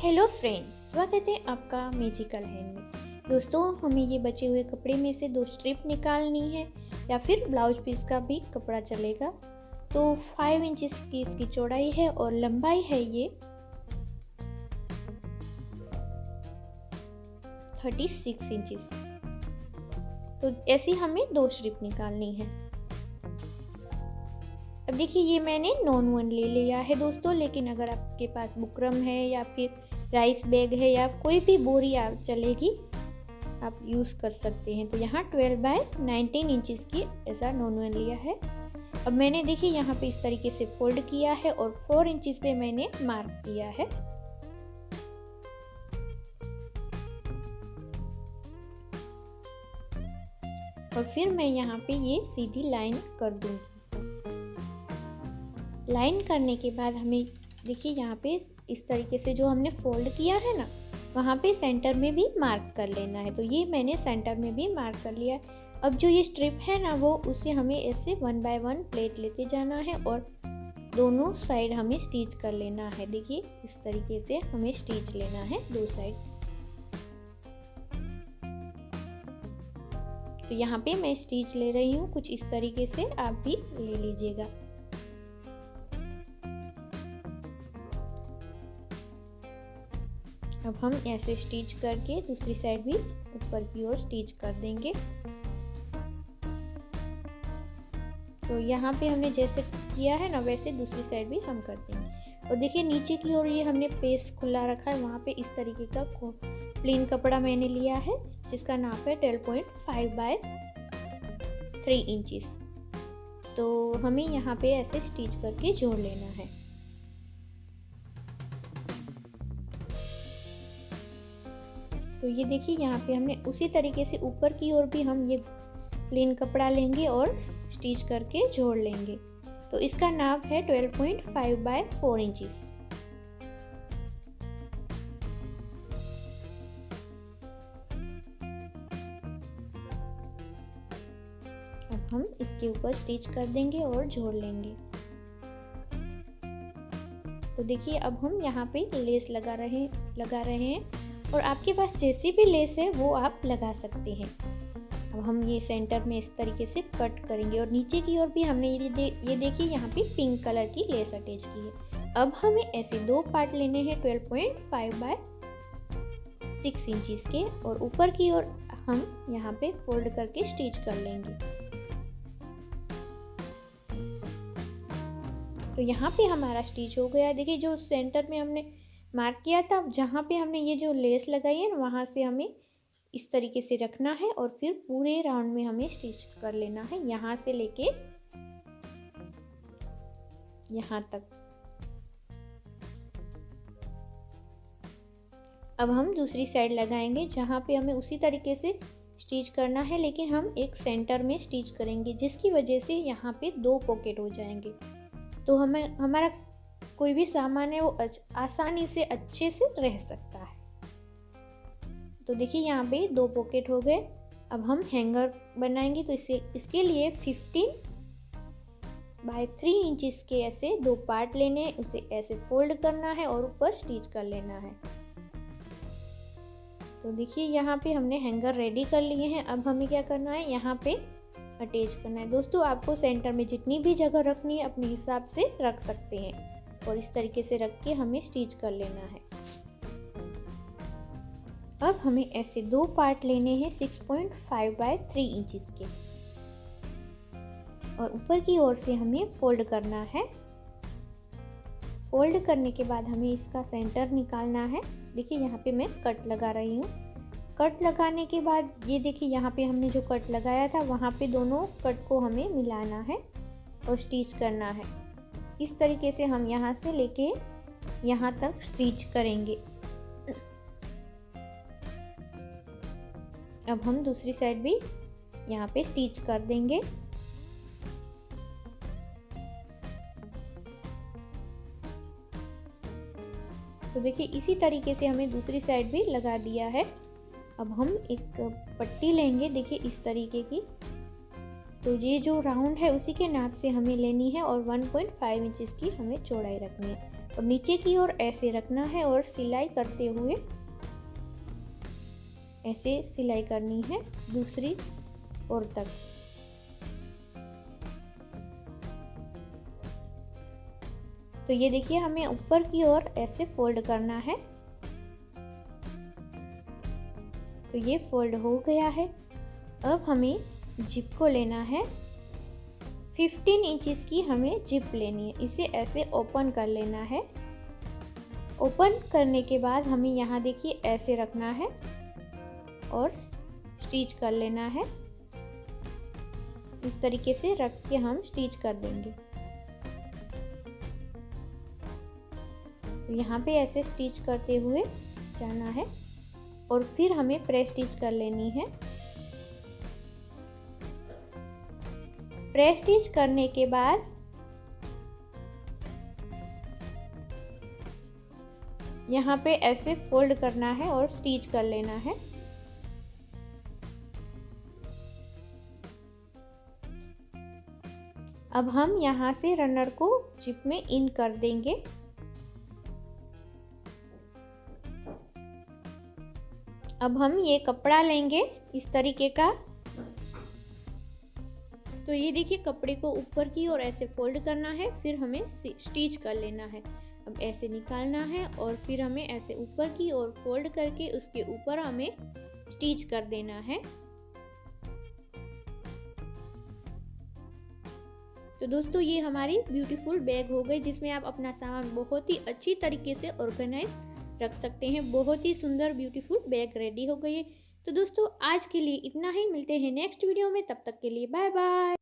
Hello friends, स्वागत है आपका मैजिकल हैंड में। दोस्तों, हमें ये बचे हुए कपड़े में से 2 स्ट्रिप निकालनी है या फिर ब्लाउज पीस का भी कपड़ा चलेगा। तो 5 इंचेस की इसकी चौड़ाई है और लंबाई है ये 36 इंचेस। तो ऐसी हमें 2 स्ट्रिप निकालनी है। अब देखिए, ये मैंने नॉन वन ले लिया है दोस्तों, लेकिन अगर आपके पास बुकरम है या फिर राइस बैग है या कोई भी बोरी आप चलेगी, आप यूज़ कर सकते हैं। तो यहाँ 12 बाय 19 इंचेस की ऐसा नॉन वन लिया है। अब मैंने देखिए यहाँ पे इस तरीके से फोल्ड किया है और 4 इंचेस पे मैंने मार्क किया है। और फिर मैं यहाँ पे ये सीधी लाइन कर दूंगी। लाइन करने के बाद हमें देखिए यहाँ पे इस तरीके से जो हमने फोल्ड किया है ना, वहाँ पे सेंटर में भी मार्क कर लेना है। तो ये मैंने सेंटर में भी मार्क कर लिया। अब जो ये स्ट्रिप है ना, वो उसे हमें ऐसे 1 बाय 1 प्लेट लेते जाना है और दोनों साइड हमें स्टिच कर लेना है। देखिए इस तरीके से हमें स्टिच लेना है 2 साइड। तो यहाँ पे मैं स्टिच ले रही हूँ, कुछ इस तरीके से आप भी ले लीजिएगा। अब हम ऐसे स्टिच करके दूसरी साइड भी ऊपर की ओर स्टिच कर देंगे। तो यहाँ पे हमने जैसे किया है ना, वैसे दूसरी साइड भी हम कर देंगे। और देखिए नीचे की ओर ये हमने पेस खुला रखा है, वहाँ पे इस तरीके का प्लेन कपड़ा मैंने लिया है जिसका नाप है 12.5 बाय 3 इंचेस। तो हमें यहाँ पे ऐसे स्टिच करके जोड़ लेना है। तो ये देखिए यहाँ पे हमने उसी तरीके से ऊपर की ओर भी हम ये प्लेन कपड़ा लेंगे और स्टिच करके जोड़ लेंगे। तो इसका नाप है 12.5 बाय 4 इंचेस। अब हम इसके ऊपर स्टिच कर देंगे और जोड़ लेंगे। तो देखिए अब हम यहाँ पे लेस लगा रहे हैं और आपके पास जैसी भी लेस है वो आप लगा सकते हैं। अब हम ये सेंटर में इस तरीके से कट करेंगे और नीचे की ओर भी हमने ये देखिए यहाँ पे पिंक कलर की लेस अटैच की है। अब हमें ऐसे 2 पार्ट लेने हैं 12.5 बाय 6 इंचेस के और ऊपर की ओर हम यहाँ पे फोल्ड करके स्टिच कर लेंगे। तो यहाँ पे हमारा स्टिच हो गया। देखिए जो सेंटर में हमने मार्क किया था, जहाँ पे हमने ये जो लेस लगाई है वहाँ से हमें इस तरीके से रखना है और फिर पूरे राउंड में हमें स्टिच कर लेना है, यहाँ से लेके यहाँ तक। अब हम दूसरी साइड लगाएंगे जहाँ पे हमें उसी तरीके से स्टिच करना है, लेकिन हम एक सेंटर में स्टिच करेंगे जिसकी वजह से यहाँ पे 2 पॉकेट हो जाएंगे। तो हमें हमारा कोई भी सामान है वो आसानी से अच्छे से रह सकता है। तो देखिए यहाँ पे 2 पॉकेट हो गए। अब हम हैंगर बनाएंगे, तो इसके लिए 15 बाय 3 इंचेस के ऐसे 2 पार्ट लेने हैं, उसे ऐसे फोल्ड करना है और ऊपर स्टिच कर लेना है। तो देखिए यहाँ पे हमने हैंगर रेडी कर लिए हैं। अब हमें क्या करना है, यहाँ पे अटैच करना है। दोस्तों, आपको सेंटर में जितनी भी जगह रखनी है अपने हिसाब से रख सकते हैं और इस तरीके से रख के हमें स्टिच कर लेना है। अब हमें ऐसे 2 पार्ट लेने हैं 6.5 बाय 3 इंचेस के और ऊपर की ओर से हमें फोल्ड करना है। फोल्ड करने के बाद हमें इसका सेंटर निकालना है। देखिए यहाँ पे मैं कट लगा रही हूँ। कट लगाने के बाद ये देखिए यहाँ पे हमने जो कट लगाया था वहाँ पे दोनों कट को हमें मिलाना है और स्टिच करना है। इस तरीके से हम यहाँ से लेके यहाँ तक स्टिच करेंगे। अब हम दूसरी साइड भी यहाँ पे स्टिच कर देंगे। तो देखिए इसी तरीके से हमें दूसरी साइड भी लगा दिया है। अब हम एक पट्टी लेंगे, देखिए इस तरीके की। तो ये जो राउंड है उसी के नाप से हमें लेनी है और 1.5 इंचेस की हमें चौड़ाई रखनी है। और नीचे की ओर ऐसे रखना है और सिलाई करते हुए ऐसे सिलाई करनी है दूसरी ओर तक। तो ये देखिए हमें ऊपर की ओर ऐसे फोल्ड करना है। तो ये फोल्ड हो गया है। अब हमें जिप को लेना है। 15 इंचेस की हमें जिप लेनी है। इसे ऐसे ओपन कर लेना है। ओपन करने के बाद हमें यहाँ देखिए ऐसे रखना है और स्टिच कर लेना है। इस तरीके से रख के हम स्टिच कर देंगे। यहाँ पे ऐसे स्टिच करते हुए जाना है और फिर हमें प्रेस स्टिच कर लेनी है। प्रेस स्टिच करने के बाद यहाँ पे ऐसे फोल्ड करना है और स्टिच कर लेना है। अब हम यहाँ से रनर को जिप में इन कर देंगे। अब हम ये कपड़ा लेंगे इस तरीके का। तो ये देखिए कपड़े को ऊपर की ओर ऐसे फोल्ड करना है, फिर हमें स्टिच कर लेना है। अब ऐसे निकालना है और फिर हमें ऐसे ऊपर की ओर फोल्ड करके उसके ऊपर हमें स्टिच कर देना है। तो दोस्तों ये हमारी ब्यूटीफुल बैग हो गई, जिसमें आप अपना सामान बहुत ही अच्छी तरीके से ऑर्गेनाइज रख सकते हैं। बहुत ही सुंदर ब्यूटीफुल बैग रेडी हो गई है। तो दोस्तों आज के लिए इतना ही। मिलते हैं नेक्स्ट वीडियो में, तब तक के लिए बाय बाय।